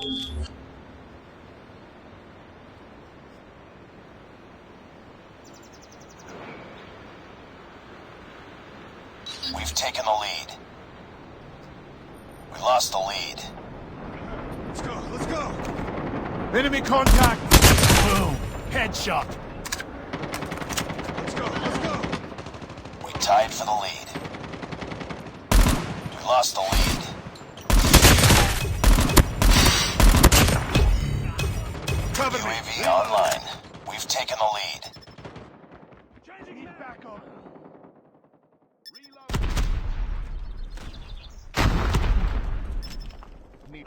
We've taken the lead. We lost the lead. Let's go, let's go! Enemy contact! Boom! Headshot! Let's go, let's go! We tied for the lead. We lost the lead. Cover me! UAV online. We've taken the lead. Changing back up! Need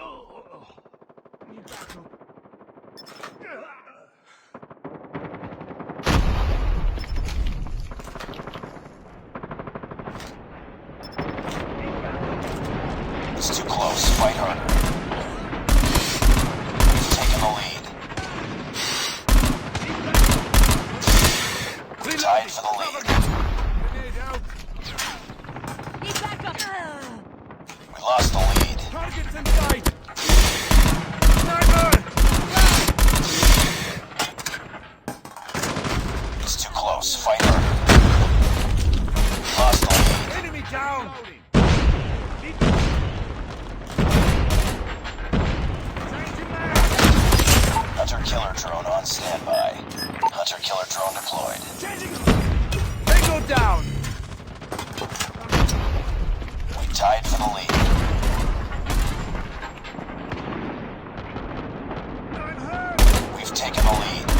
backup. It's too close. Fight harder. We've taken the lead. We tied for the lead. Grenade out. Need backup. We lost the lead. Targets in sight. Sniper! It's too close. Fight harder. We lost the lead. Enemy down! Hunter-killer drone on standby. Hunter-killer drone deployed. Tango down! We tied for the lead. I'm hurt! We've taken the lead.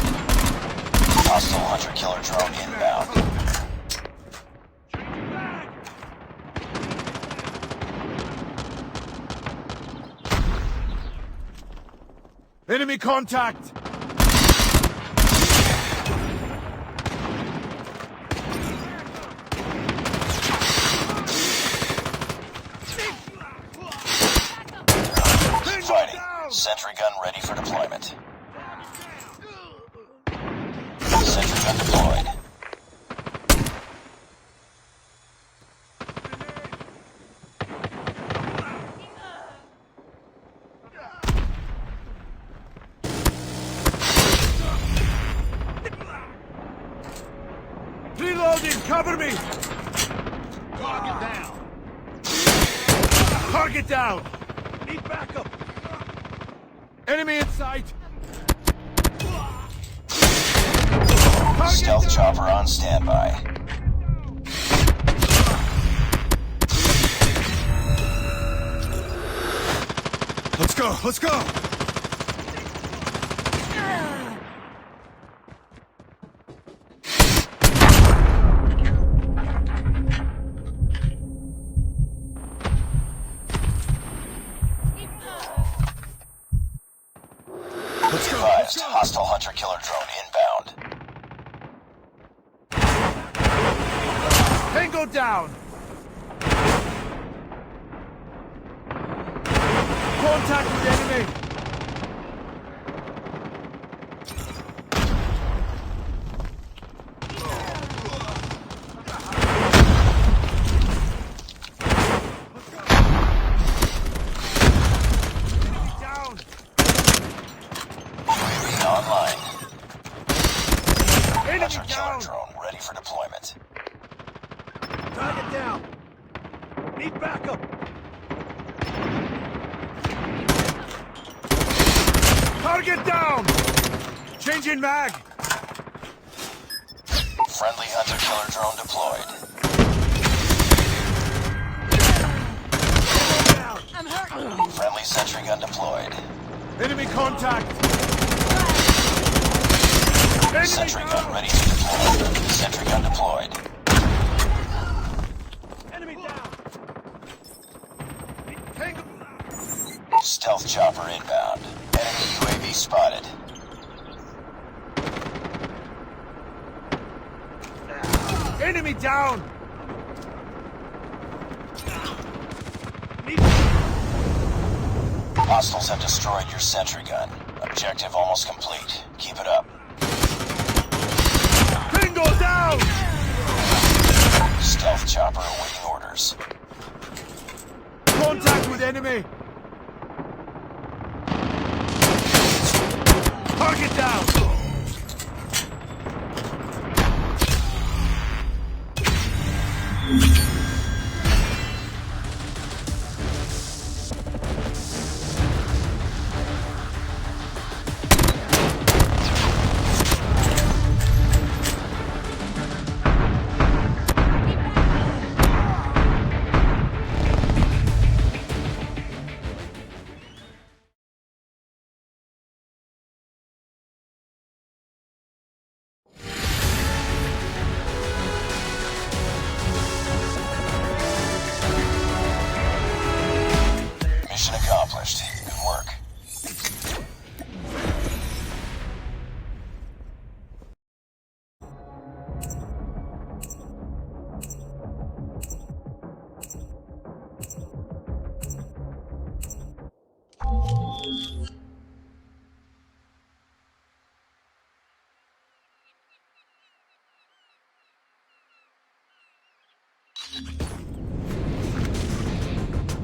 Hostile hunter-killer drone inbound. Enemy contact! Keep fighting. Sentry gun ready for deployment. Sentry gun deployed. Reloading! Cover me! Target down! Target down! Need backup! Enemy in sight! Stealth chopper on standby. Let's go, let's go! Let's go, let's Advised, go! hostile hunter-killer drone inbound. Tango down! Contact with enemy! Down! UAV online. Enemy Hunter-killer down! drone ready for deployment. Target down! Need backup! Target down! Changing mag! Friendly hunter-killer drone deployed. I'm hurt. Friendly sentry gun deployed. Enemy contact! Enemy Sentry down! gun ready to deploy. Sentry gun deployed. Enemy down! Tango! Stealth chopper inbound. Enemy UAV spotted. Enemy down! Hostiles have destroyed your sentry gun. Objective almost complete. Keep it up. Tango down! Stealth chopper awaiting orders. Contact with enemy! Target down! Mission accomplished. Good work.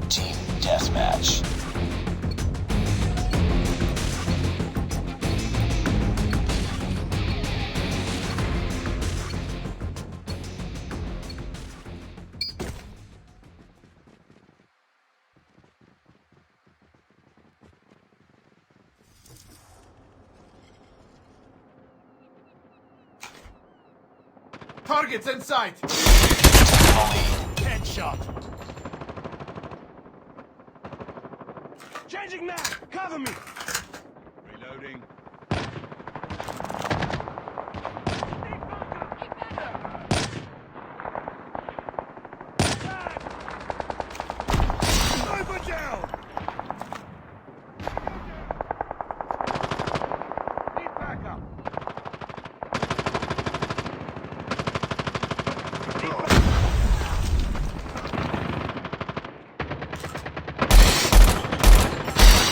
Team deathmatch. Targets in sight! Taking the lead. Headshot! Changing mag! Cover me! Reloading. Sniper down! Need backup!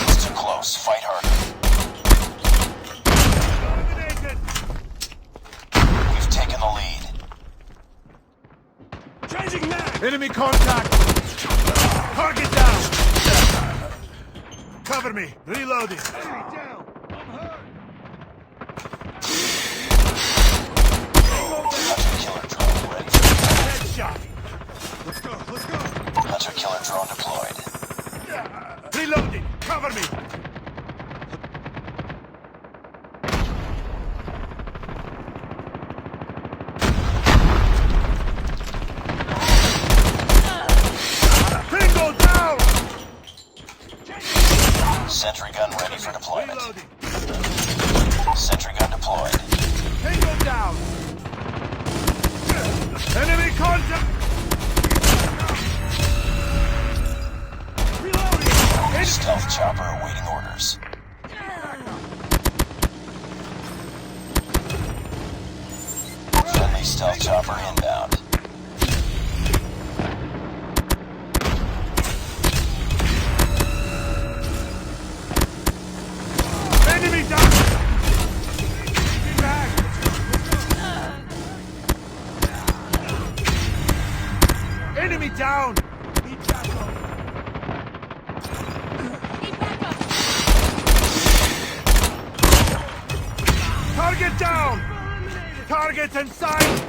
It's too close. Fight harder. Eliminated! We've taken the lead. Changing mag! Enemy contact! Target down! Cover me! Reloading! Enemy down! I'm hurt! Hunter killer drone ready. Headshot! Let's go! Let's go! Hunter killer drone deployed. Reloading! Cover me! Bingo down! Sentry gun ready for deployment. Reloading! Sentry gun deployed. Bingo down! Enemy contact! Reloading! Stealth chopper awaiting orders. Friendly stealth chopper inbound. Enemy down! Back! Enemy down! Need backup! Need backup. Target down! Target in sight!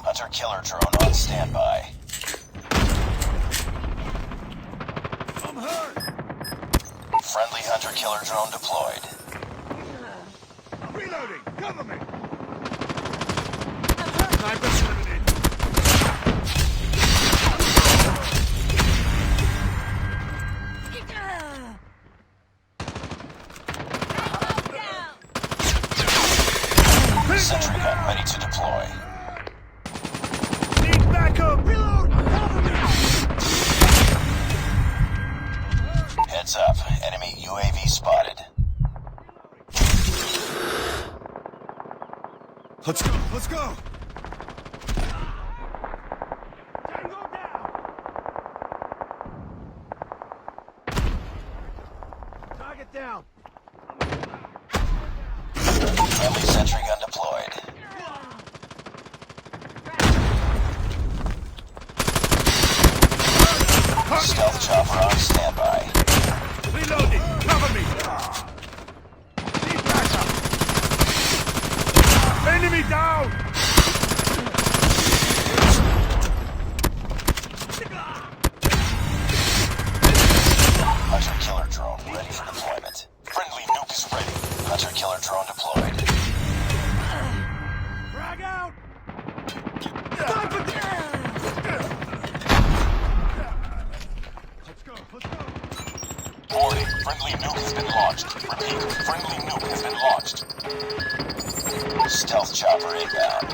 Hunter killer drone on standby. I'm hurt! Friendly hunter killer drone deployed. Reloading! Cover me! Sniper eliminated. Sentry gun ready to deploy. Need backup! Reload! Cover me! Heads up. Enemy UAV spotted. Let's go! Let's go! Tango down! Target down! Friendly sentry gun deployed. Stealth chopper on standby. Reloading! Cover me! Friendly nuke has been launched. Repeat, friendly nuke has been launched. Stealth chopper inbound.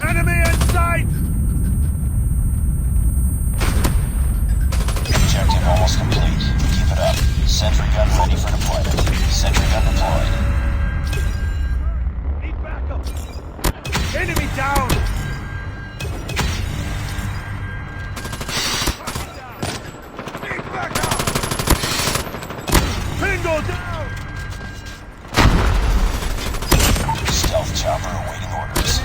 Enemy in sight! Objective almost complete. Keep it up. Sentry gun ready for deployment. Sentry gun deployed. Need backup. Enemy down! Need backup. Bingo down! Stealth chopper awaiting orders.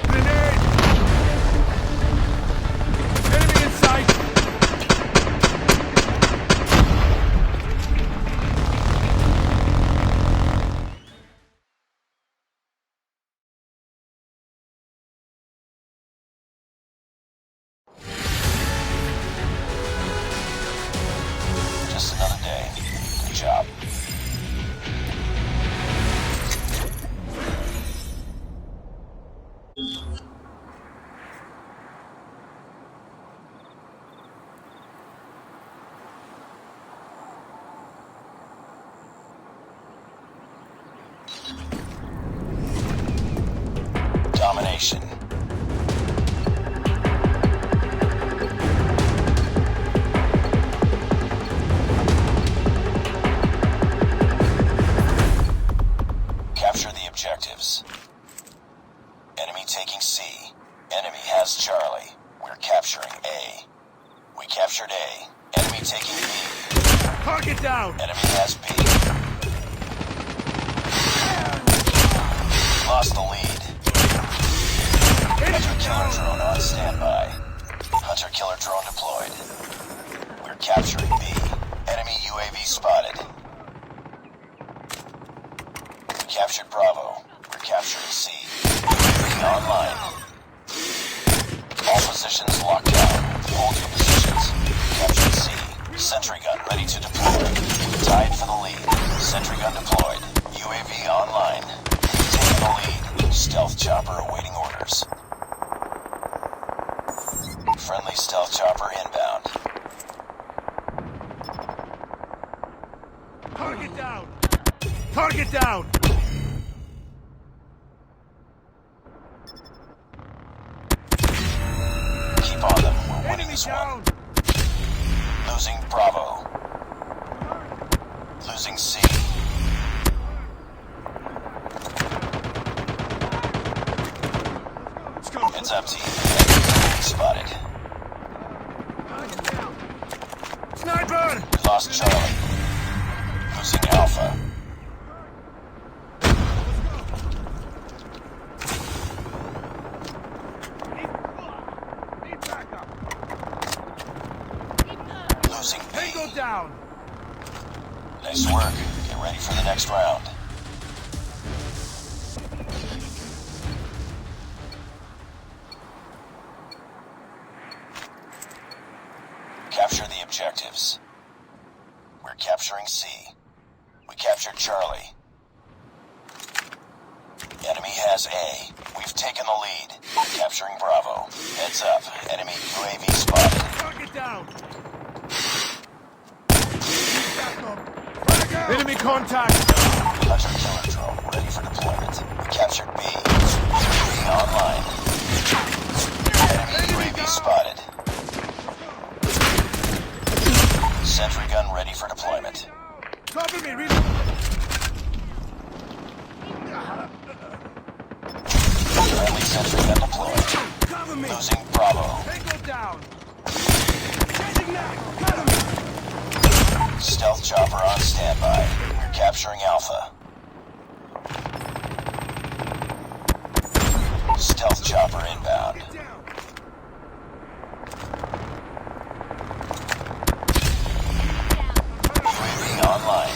Grenade! Enemy in sight! Just another day. Good job. Domination. Capture the objectives. Enemy taking C. Enemy has Charlie. We're capturing A. We captured A. Enemy taking B. Target down! Enemy has B. Lost the lead. Hunter killer drone on standby. Hunter killer drone deployed. We're capturing B. Enemy UAV spotted. We captured Bravo. We're capturing C. UAV online. All positions locked down. Hold your positions. Captured C. Sentry gun ready to deploy. Tied for the lead. Sentry gun deployed. UAV online. Taking the lead. Stealth chopper awaiting orders. Friendly stealth chopper inbound. Target down! Target down! Keep on them. We're winning Enemy this down! one. Losing Bravo. Losing C. Let's go. Heads up, team. Enemy spotted. Target down. Sniper! We lost Charlie. Losing Alpha. Need backup. Losing Tango B. down! Nice work. Get ready for the next round. Capture the objectives. We're capturing C. We captured Charlie. Enemy has A. We've taken the lead. Capturing Bravo. Heads up. Enemy UAV spotted. Target down! Backup. Enemy contact! Hunter killer drone ready for deployment. We captured B. UAV online. Enemy UAV spotted. Sentry gun ready for deployment. Cover me! Reload! Friendly sentry gun deployed. Cover me. Losing Bravo. Tango down! Changing mag. Cover me. Stealth chopper on standby. We're capturing Alpha. Stealth chopper inbound. Get down. UAV online.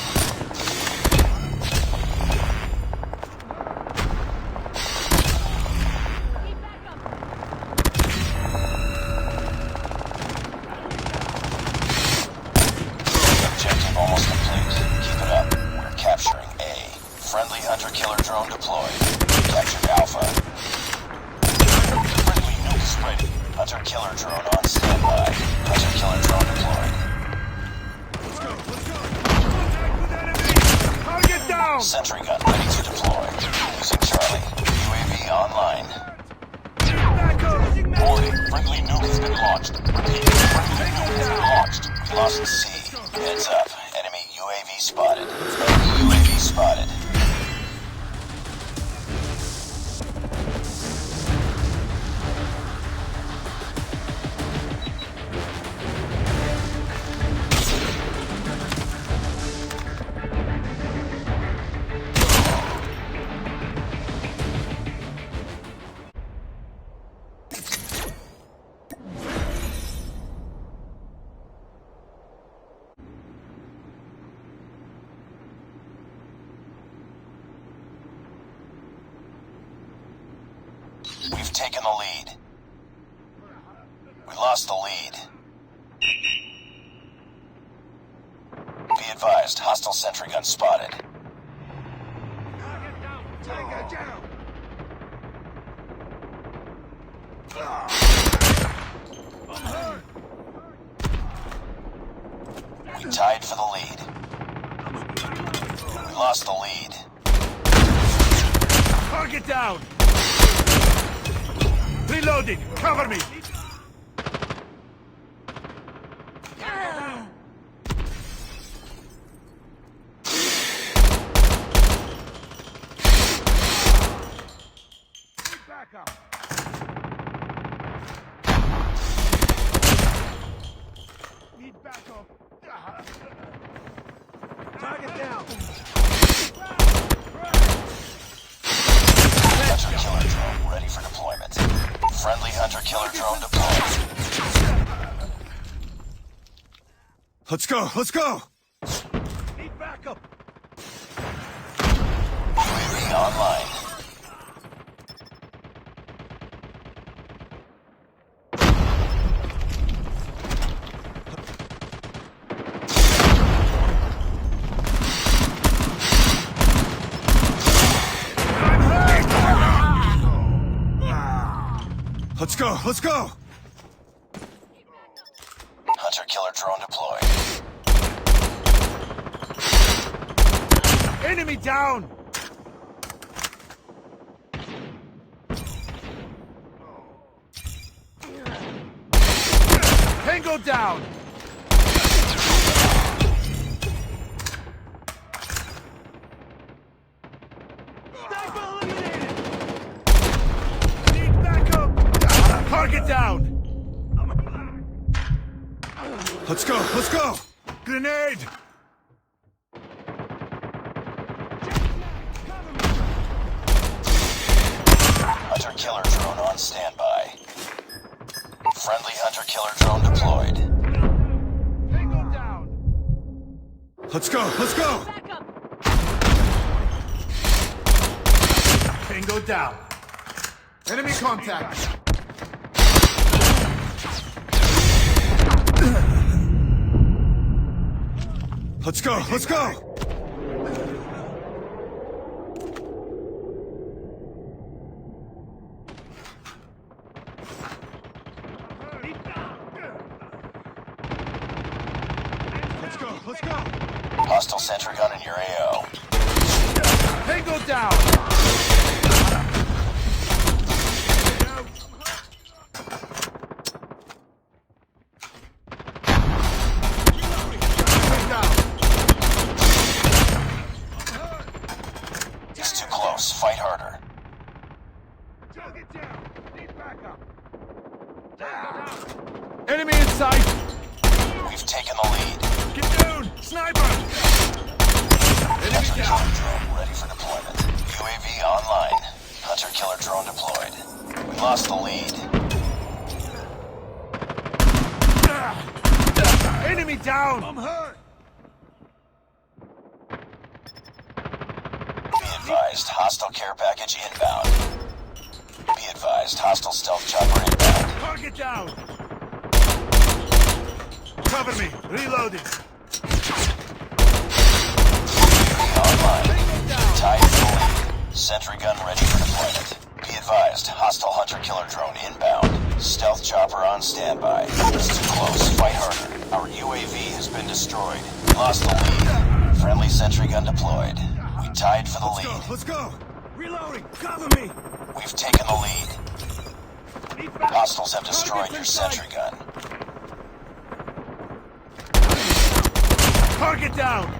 on standby. Hunter-killer drone deployed. Let's go. Contact with enemy. Target down. Sentry gun ready to deploy. Using Charlie. UAV online. Back up. Warning, friendly nuke has been launched. Repeat, friendly nuke has been launched. We lost C. Heads up. Enemy UAV spotted. Enemy UAV spotted. We've taken the lead. We lost the lead. Be advised, hostile sentry gun spotted. Tango down. We tied for the lead. We lost the lead. Target down. Reloading. Cover me. Back up. Need backup. Target down. Hunter-killer drone ready for deployment. Friendly hunter-killer drone deployed. Let's go. Need backup. UAV online. Let's go. Hunter-killer drone deployed. Enemy down. Tango down. Sniper eliminated. Need backup. Target down. Let's go. Grenade. Hunter-killer drone on standby. Friendly hunter-killer drone deployed. Tango down. Let's go. Back up. Tango down. Enemy contact. Let's go. Let's go. Hostile sentry gun in your AO. Tango down. It's too close. Fight harder. Target down. Need backup. Enemy in sight. We've taken the lead. Get down. Sniper. Enemy Hunter-killer down. drone ready for deployment. UAV online. Hunter-killer drone deployed. We lost the lead. Enemy down. I'm hurt. Be advised, hostile care package inbound. Be advised, hostile stealth chopper inbound. Target down. Cover me. Reloading. UAV online. Tied for the lead. Sentry gun ready for deployment. Be advised, hostile hunter-killer drone inbound. Stealth chopper on standby. It's too close. Fight harder. Our UAV has been destroyed. Lost the lead. Friendly sentry gun deployed. We tied for the lead. Let's go. Reloading. Cover me. We've taken the lead. Need back. Hostiles have destroyed your sentry gun. Target down!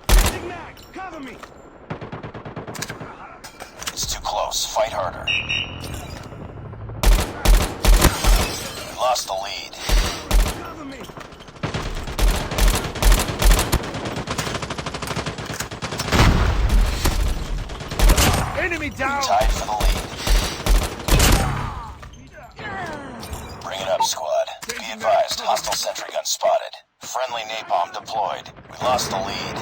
Changing mag. Cover me. It's too close. Fight harder. We lost the lead. Cover me. Enemy down! Tied for the lead. Bring it up, squad. Be advised, hostile sentry gun spotted. Friendly napalm deployed. We lost the lead.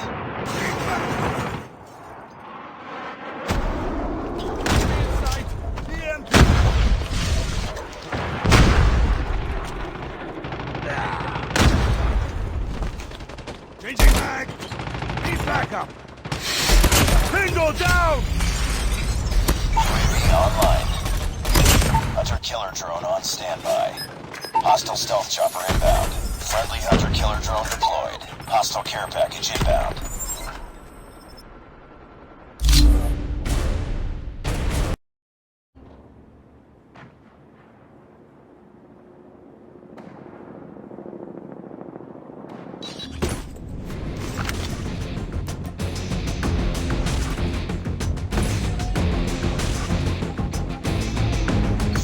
Changing mag! Need backup! Bingo down! UAV online. Hunter killer drone on standby. Hostile stealth chopper inbound. Friendly hunter killer drone deployed. Hostile care package inbound.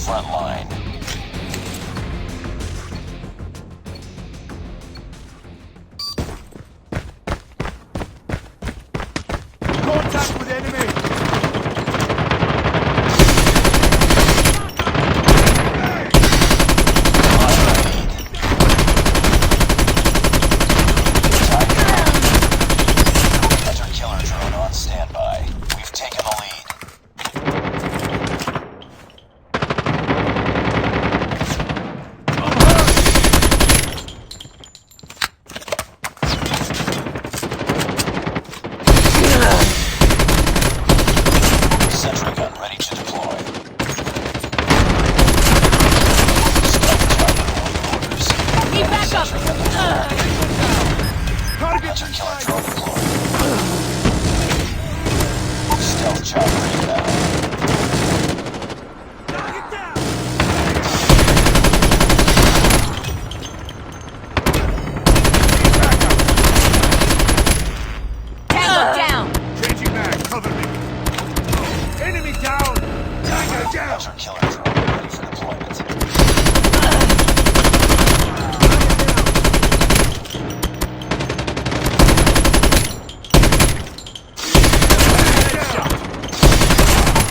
Front line. Contact with enemy! Hunter killer drone on standby. We've taken the lead. Sentry gun ready to deploy. Stealth chopper on orders. Need backup. Sentry gun deployed. Target Hunter killer drone deployed. Stealth chopper inbound. Target down. Tango down. Changing mag, cover me! Enemy down! Tango down! Hunter killer drone ready for deployment.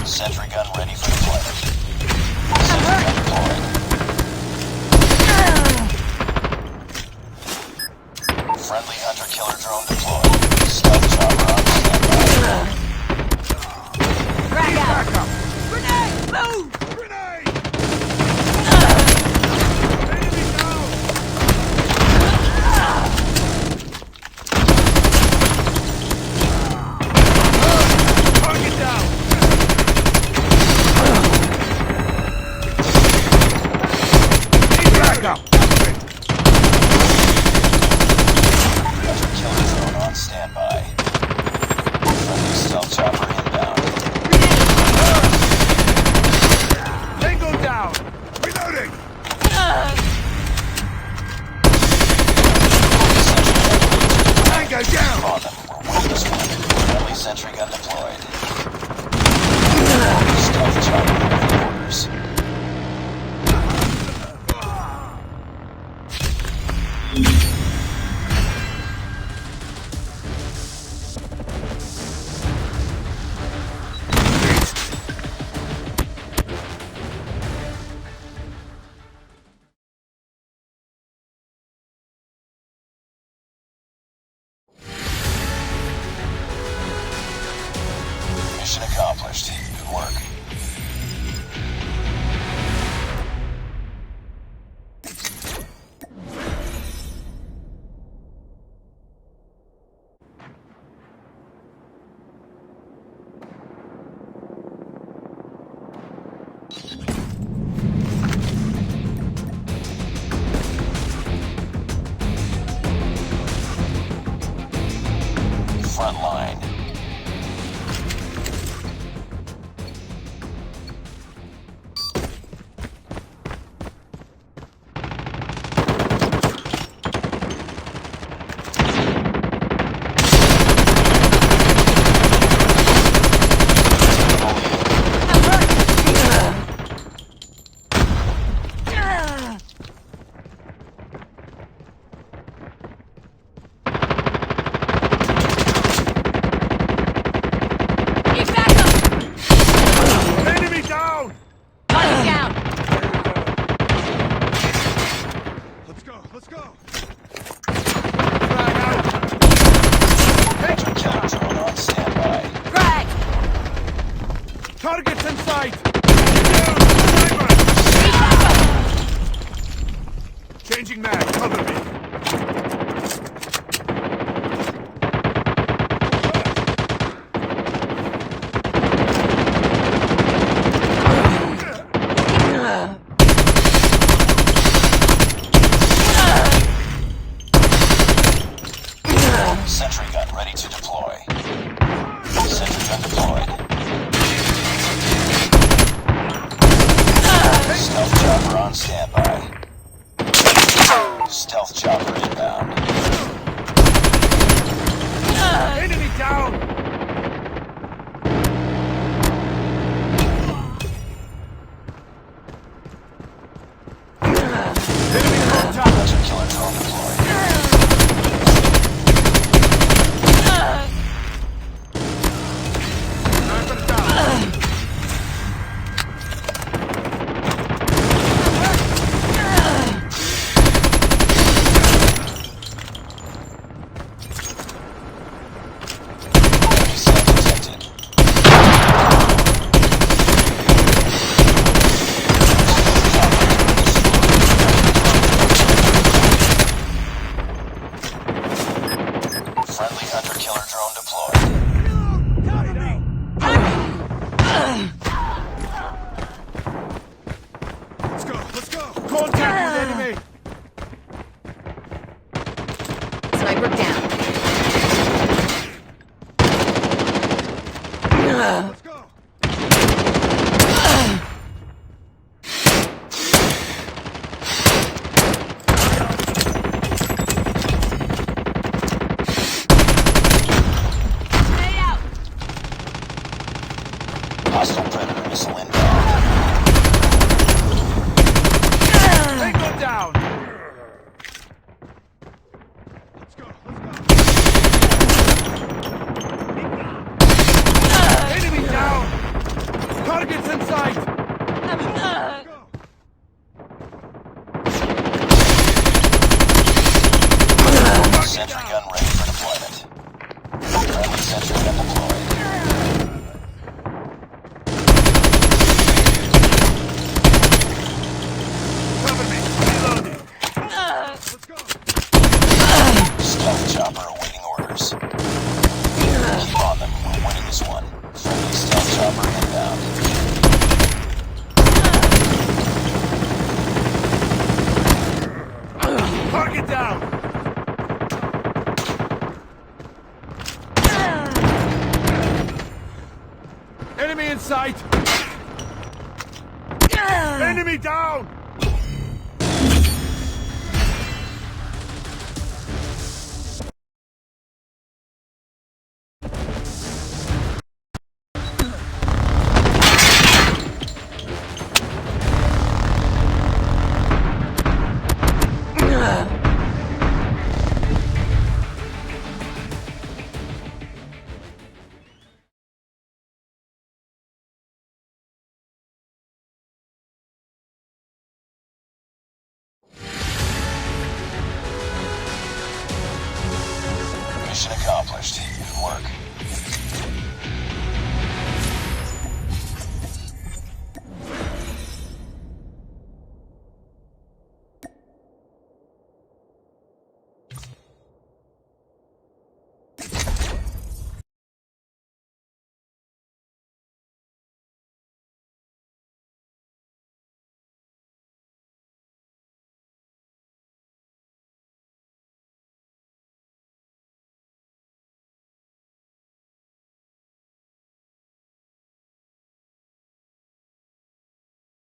Sentry gun ready for deployment. Sentry gun deployed. Friendly hunter killer drone deployed. Stealth chopper on standby. Frag out. Backup! Grenade. Move. Grenade! Enemy down! Target down! Need backup! Hunter killer drone on standby. Friendly stealth chopper inbound. Tango down! Reloading! Tango down! On them. We're winning this one. Friendly sentry gun deployed. Stealth chopper ready orders. Changing mag. Cover me. Sentry gun ready to deploy. Sentry gun deployed. Stealth chopper on standby. Stealth chopper inbound. Enemy down. Enemy on top. Hunter killer drone deployed. Sniper down. Enemy cell detected. Friendly hunter killer drone deployed. Cover me! Let's go. Let's go. Contact with enemy. Sniper down. Let's go. Stay out. Hostile predator missile inbound. Tango down. Let's go. Enemy down. Targets in sight. Sentry gun ready for deployment. Friendly sentry gun deployed. Cover me. Reloading. Let's go. Stealth chopper awaiting orders. Keep on them. We're winning this one. Friendly stealth chopper inbound. Target down. Enemy in sight. Enemy down.